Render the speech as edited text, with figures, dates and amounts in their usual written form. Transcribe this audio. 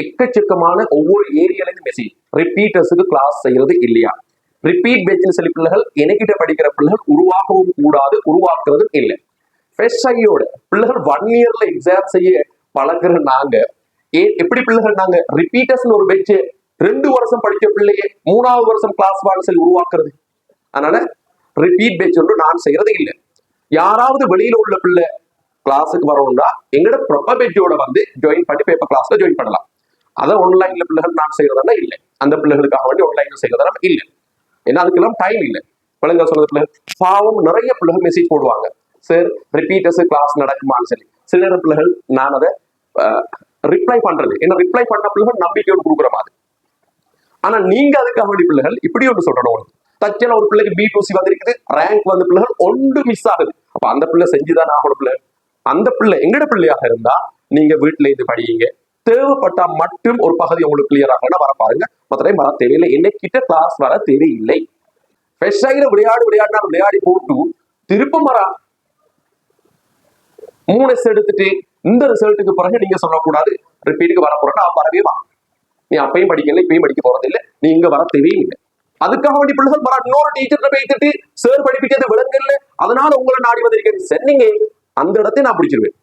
எக்கச்சக்கமான ஒவ்வொரு ஏரியாலையும் message ரிப்பீட்டர்ஸுக்கு class செய்யறது இல்லையா, ரிப்பீட் பேட்ச்னு சொல்லி பிள்ளைகள் எனக்கிட்ட படிக்கிற பிள்ளைகள் உருவாக்கவும் கூடாது, உருவாக்குறது இல்லை. FSIயோட பிள்ளைகள் 1 இயர்ல எக்ஸாம் செய்ய பழகிற நாங்க எப்படி பிள்ளைகள் நாங்க ரிப்பீட்டர்ஸ் ஒரு பேட்ச் 2 வருஷம் படிக்க பிள்ளையே 3வது வருஷம் கிளாஸ் வான்னு சொல்லி உருவாக்குறது. அதனால ரிப்பீட் பேட்ச் ஒன்று நான் செய்யறது இல்லை. யாராவது வெளியில உள்ள பிள்ளை கிளாஸுக்கு வரணும்னா எங்கட ப்ராப்பர் பேட்சோட வந்து ஜாயின் பண்ணி பேப்பர் கிளாஸ்ல ஜாயின் பண்ணலாம். அதை ஆன்லைன்ல பிள்ளைகள் நான் செய்யறதா இல்லை, அந்த பிள்ளைகளுக்காக வேண்டி ஆன்லைன்ல செய்யறதா இல்லை. ஏன்னா அதுக்கெல்லாம் டைம் இல்லை. பிள்ளைங்க சொல்றது பிள்ளைகள் பாவம் நிறைய பிள்ளைகள் மெசேஜ் போடுவாங்க, சார் ரிப்பீட்டர்ஸ் கிளாஸ் நடக்குமான்னு சொல்லி. சில நேரம் பிள்ளைகள் நான் அதை ரிப்ளை பண்றது, ஏன்னா ரிப்ளை பண்ண பிள்ளைகள் நம்பிக்கையோடு கொடுக்குற மாதிரி. ஆனா நீங்க அதுக்காக வேண்டி பிள்ளைகள் இப்படி ஒன்று சொல்லணும், தச்சல ஒரு பிள்ளைக்கு B2C வந்திருக்குது, ரேங்க் வந்து பிள்ளைகள் ஒன்று மிஸ் ஆகுது, அப்ப அந்த பிள்ளை செஞ்சுதான் ஆகணும். பிள்ளை அந்த பிள்ளை எங்கட பிள்ளையாக இருந்தா நீங்க வீட்டுல இருந்து படிங்க, தேவைப்பட்டா மட்டும் ஒரு பகுதி உங்களுக்கு கிளியர் ஆகணும் வர பாருங்க, மற்ற வர தேவையில்லை. என்னைக்கிட்ட கிளாஸ் வர தேவையில்லை. FSIல விளையாடினா விளையாடி போட்டு திருப்பம் வரா 3S எடுத்துட்டு இந்த ரிசல்ட்டுக்கு பிறகு நீங்க சொல்லக்கூடாது ரிப்பீட்டுக்கு வர போறேன்னா வரவே வா, நீ அப்பயும் படிக்கல இப்பயும் படிக்க போறது இல்லை, நீ இங்க வர தேவையில்லை. அதுக்காக வேண்டி பிள்ளைகள் வர இன்னொரு டீச்சர்கிட்ட போயிட்டு சார் படிப்பிக்கிறது விளங்கல அதனால உங்களை நாடி வந்திருக்கேன் சொன்னீங்க, அந்த இடத்தை நான் பிடிச்சிருவேன்.